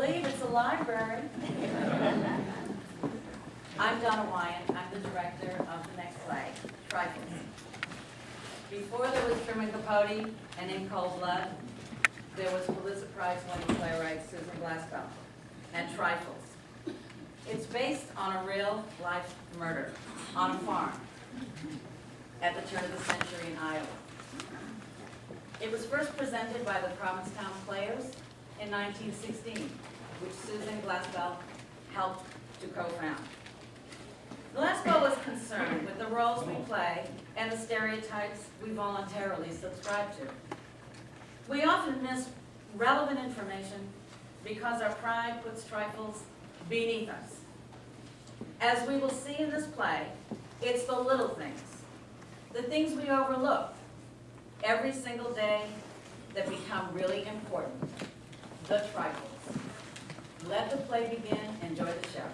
believe it's a library. I'm Donna Wyant. I'm the director of the next play, Trifles. Before there was Truman Capote and In Cold Blood, there was Pulitzer Prize-winning playwright Susan Glasgow and Trifles. It's based on a real-life murder on a farm at the turn of the century in Iowa. It was first presented by the Provincetown Players in 1916, which Susan Glasgow helped to co-found. Glasgow was concerned with the roles we play and the stereotypes we voluntarily subscribe to. We often miss relevant information because our pride puts trifles beneath us. As we will see in this play, it's the little things, the things we overlook every single day that become really important, the trifles. Let the play begin. Enjoy the show.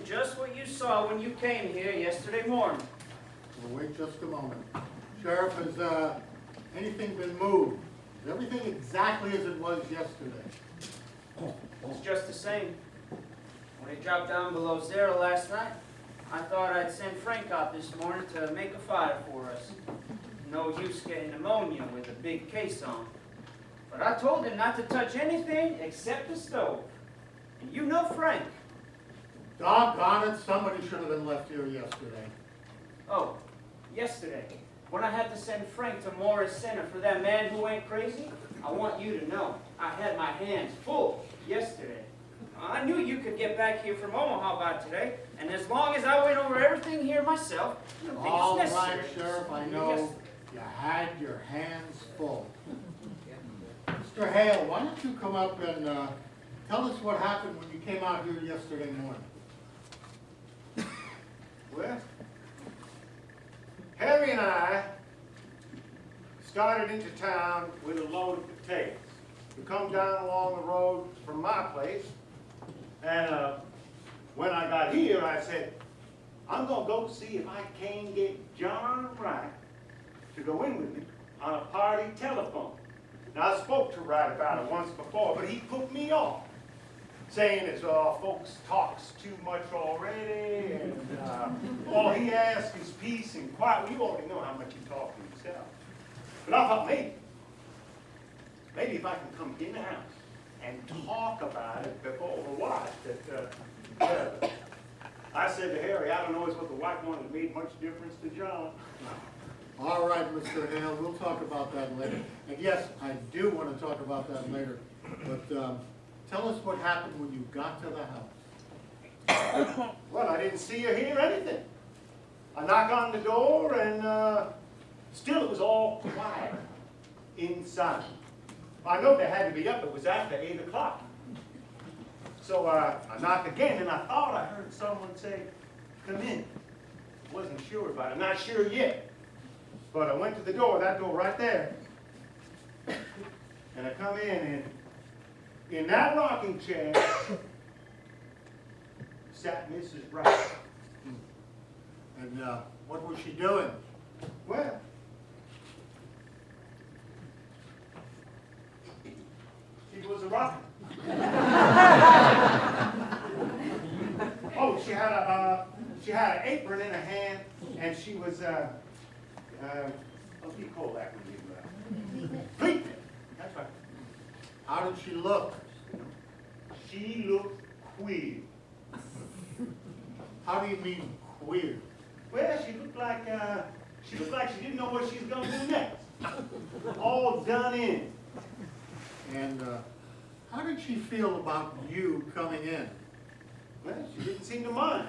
Just what you saw when you came here yesterday morning. Well, wait just a moment. Sheriff, has anything been moved? Is everything exactly as it was yesterday? It's just the same. When it dropped down below zero last night, I thought I'd send Frank out this morning to make a fire for us. No use getting pneumonia with a big case on. But I told him not to touch anything except the stove. And you know Frank. Doggone it, somebody should have been left here yesterday. Oh, yesterday, when I had to send Frank to Morris Center for that man who went crazy, I want you to know I had my hands full yesterday. I knew you could get back here from Omaha by today, and as long as I went over everything here myself, I don't think All it's right, necessary. Sheriff, I know you had your hands full. Mr. Hale, why don't you come up and tell us what happened when you came out here yesterday morning? Well, Harry and I started into town with a load of potatoes. We come down along the road from my place, and when I got here, I said, I'm going to go see if I can get John Wright to go in with me on a party telephone. Now, I spoke to Wright about it once before, but he put me off, saying it's folks talks too much already, and all he asks is peace and quiet. Well, you already know how much you talk to yourself. But I thought maybe if I can come in the house and talk about it before the wife, that I said to Harry, I don't know what the wife wanted made much difference to John. All right, Mr. Hale, we'll talk about that later. And yes, I do want to talk about that later, but tell us what happened when you got to the house. Well, I didn't see or hear anything. I knocked on the door, and still it was all quiet inside. I know they had to be up. It was after 8 o'clock. So I knocked again, and I thought I heard someone say, come in. Wasn't sure about it. Not sure yet. But I went to the door, that door right there. And I come in, and in that rocking chair sat Mrs. Wright. And what was she doing? Well, she was a rocking. Oh, she had an apron in her hand, and she was what do you call that when you bleeping? That's right. How did she look? She looked queer. How do you mean queer? Well, she looked like she didn't know what she was gonna do next. All done in. And how did she feel about you coming in? Well, she didn't seem to mind.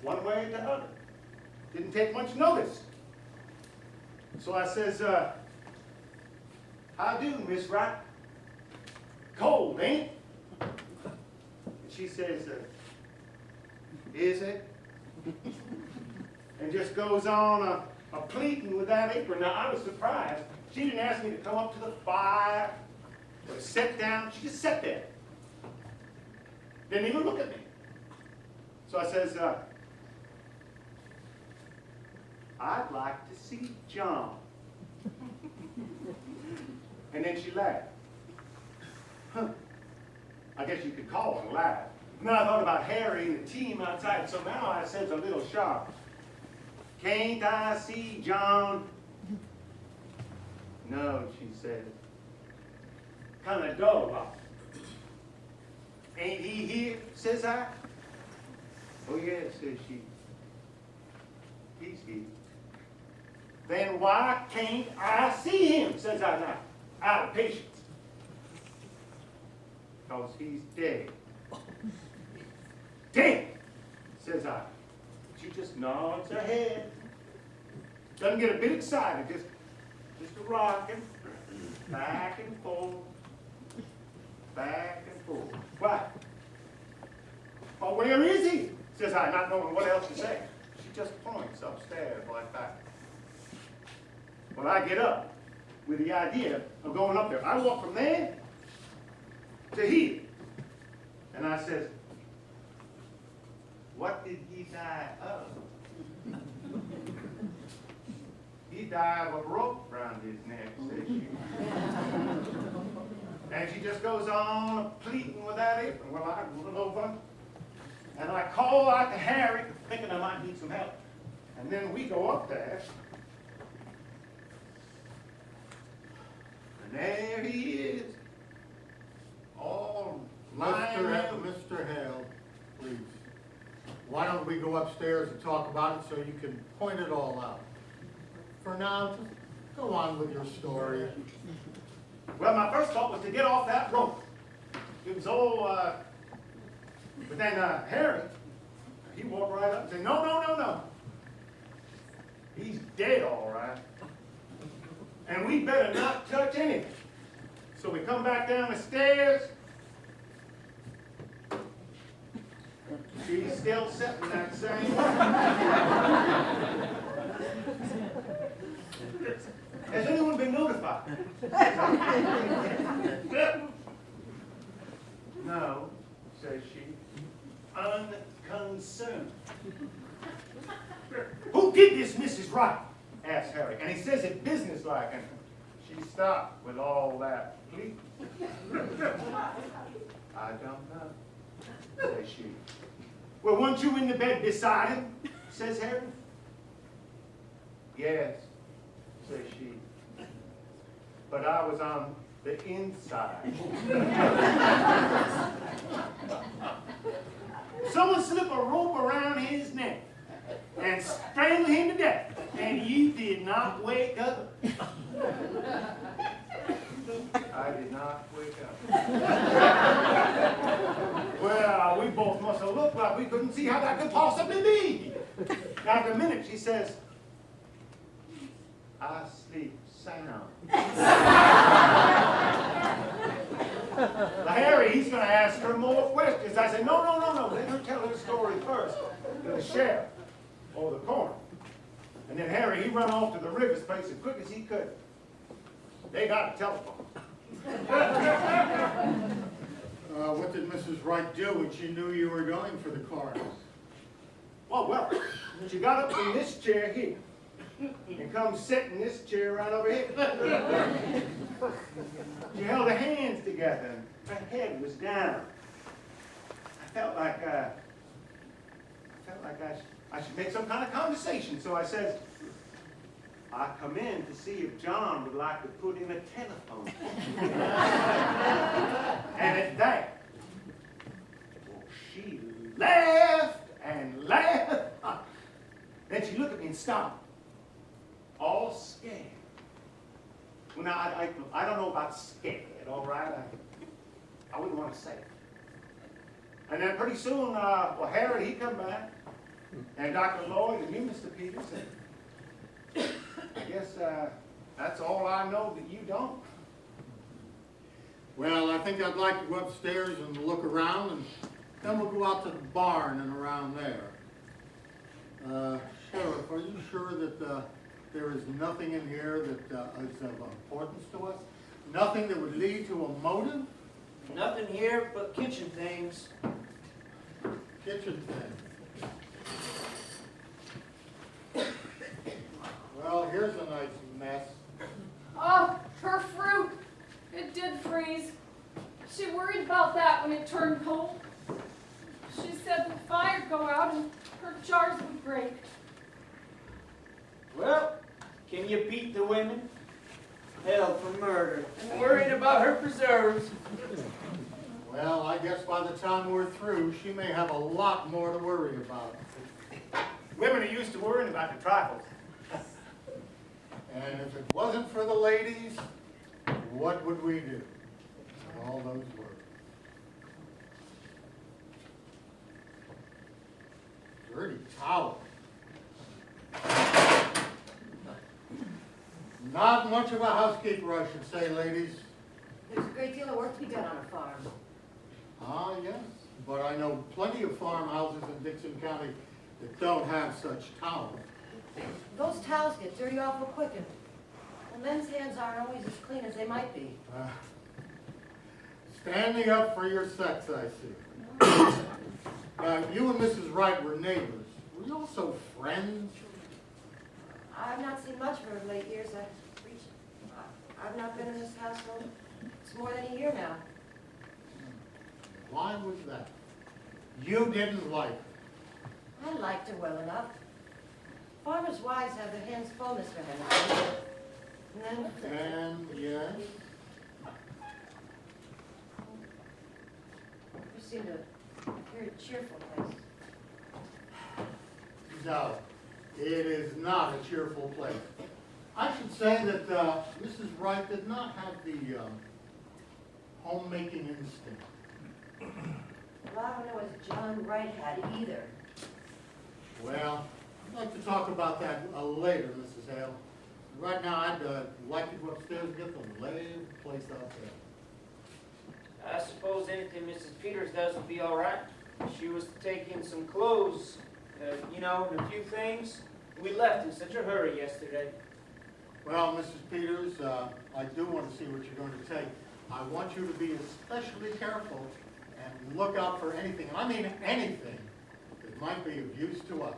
One way or the other. Didn't take much notice. So I says, how do, Miss Wright? Cold, ain't it? And she says, is it? And just goes on a pleating with that apron. Now, I was surprised. She didn't ask me to come up to the fire or to sit down. She just sat there. Didn't even look at me. So I says, I'd like to see John. And then she laughed. Huh. I guess you could call it a laugh. And then I thought about Harry and the team outside, so now I says a little sharp. Can't I see John? No, she says. Kind of dull about it. Ain't he here, says I. Oh, yes, says she. He's here. Then why can't I see him, says I now, out of patience. Because he's dead. Dead, says I. She just nods her head. Doesn't get a bit excited, just a rocking, back and forth, back and forth. Why? Well, where is he? Says I, not knowing what else to say. She just points upstairs like that. Well, I get up with the idea of going up there. I walk from there to here. And I says, what did he die of? He died of a rope around his neck, says she. And she just goes on pleading with that apron. Well, I run over and I call out to Harry, thinking I might need some help. And then we go up there. And there he is. All lying there. Mr. Hale, please. Why don't we go upstairs and talk about it so you can point it all out? For now, just go on with your story. Well, my first thought was to get off that rope. It was all, but then Harry, he walked right up and said, no. He's dead, all right. And we better not touch anything. So we come back down the stairs. She's still sitting that same way. Has anyone been notified? No, says she, unconcerned. Who did this, Mrs. Wright? Asked Harry, and he says it businesslike, and she stopped with all that pleading. I don't know, says she. Well, weren't you in the bed beside him? Says Harry. Yes, says she. But I was on the inside. Someone slip a rope around his neck and strangle him to death, and you did not wake up. I did not wake up. Well, we both must have looked like we couldn't see how that could possibly be. After a minute, she says, I sleep sound. Harry, he's going to ask her more questions. I said, no. Let her tell her story first to the sheriff or the coroner. And then Harry, he run off to the Rivers place as quick as he could. They got a telephone. What did Mrs. Wright do when she knew you were going for the coroner? Well, she got up in this chair here and come sit in this chair right over here. She held her hands together and her head was down. I felt like I should make some kind of conversation, so I says, I come in to see if John would like to put in a telephone. And at that, well, she laughed and and stop. All scared. Well, now, I don't know about scared, all right? I wouldn't want to say it. And then pretty soon, well, Harry, he come back, and Dr. Lloyd, and you, Mr. Peters, and I guess that's all I know that you don't. Well, I think I'd like to go upstairs and look around, and then we'll go out to the barn and around there. Sheriff, are you sure that there is nothing in here that is of importance to us? Nothing that would lead to a motive? Nothing here but kitchen things. Kitchen thing. Well, here's a nice mess. Oh, her fruit. It did freeze. She worried about that when it turned cold. She said the fire'd go out and her jars would break. Well, can you beat the women? Hell for murder. And worrying about her preserves. Well, I guess by the time we're through, she may have a lot more to worry about. Women are used to worrying about the trifles. And if it wasn't for the ladies, what would we do? All those words. Dirty towel. Not much of a housekeeper, I should say, ladies. There's a great deal of work to be done on a farm. Ah, yes, but I know plenty of farmhouses in Dixon County that don't have such towels. Those towels get dirty awful quick, and men's hands aren't always as clean as they might be. Standing up for your sex, I see. You and Mrs. Wright were neighbors. Were you also friends? I've not seen much of her of late years. I've not been in this household. It's more than a year now. Why was that? You didn't like her. I liked her well enough. Farmers' wives have their hands full, Mr. Henderson. And then... And, yes? You seem to very cheerful place. No, it is not a cheerful place. I should say that Mrs. Wright did not have the homemaking instinct. Well, I don't know as John Wright had either. Well, I'd like to talk about that later, Mrs. Hale. Right now, I'd like to go upstairs and get the lay of the place out there. I suppose anything Mrs. Peters does will be all right. She was to take in some clothes, you know, and a few things. We left in such a hurry yesterday. Well, Mrs. Peters, I do want to see what you're going to take. I want you to be especially careful and look out for anything, and I mean anything, that might be of use to us.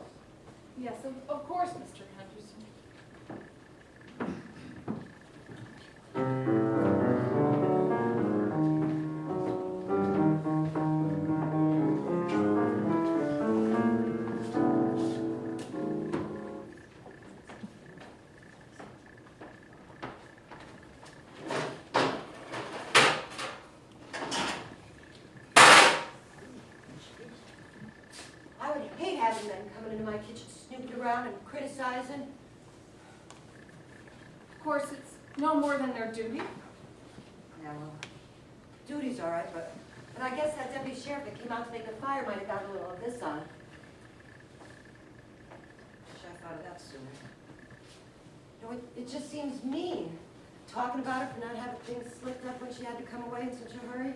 Yes, of course, Mr. Henderson. I would hate having men coming into my kitchen snooping around and criticizing. Of course, it's no more than their duty. Yeah, well, duty's all right, but I guess that deputy sheriff that came out to make the fire might have got a little of this on. Wish I thought of that sooner. You know, it just seems mean, talking about her for not having things slicked up when she had to come away in such a hurry.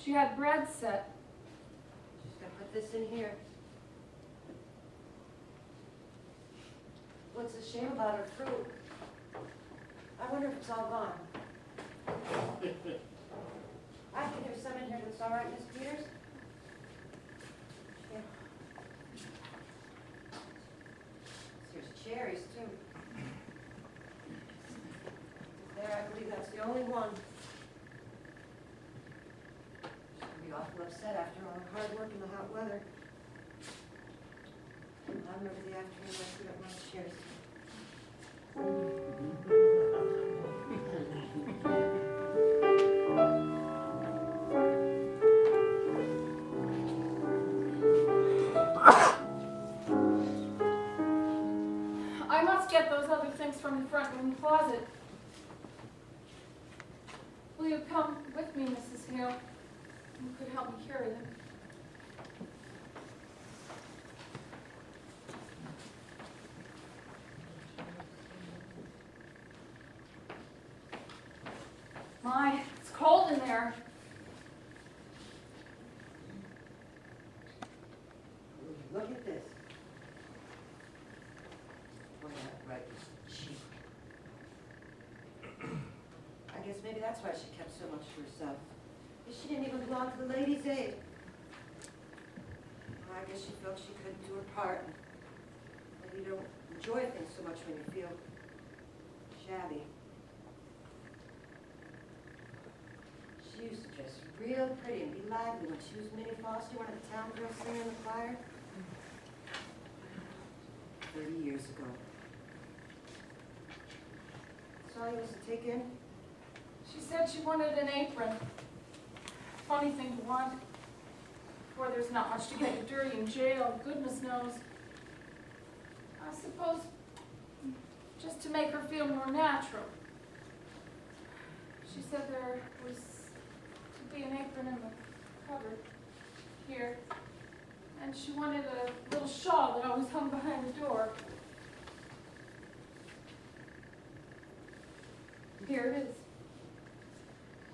She had bread set. Just gotta put this in here. What's a shame about her fruit? I wonder if it's all gone. I think there's some in here that's all right, Miss Peters. Yeah. There's cherries, too. There, I believe that's the only one. She'll be awful upset after all the hard work in the hot weather. I remember the afternoon I screwed up my cherries. from the front room closet. Will you come with me, Mrs. Hale? You could help me carry them. My, it's cold in there. Look at this. Boy, that right is cheap. I guess maybe that's why she kept so much for herself. Because she didn't even belong to the Ladies' Aid. Well, I guess she felt she couldn't do her part. And you don't enjoy things so much when you feel shabby. She used to dress real pretty and be lively when she was Minnie Foster, one of the town girls singing in the choir. 30 years ago. That's all you used to take in? She said she wanted an apron. Funny thing to want. Before there's not much to get you dirty in jail, goodness knows. I suppose just to make her feel more natural. She said there was to be an apron in the cupboard here. And she wanted a little shawl that always hung behind the door. Here it is.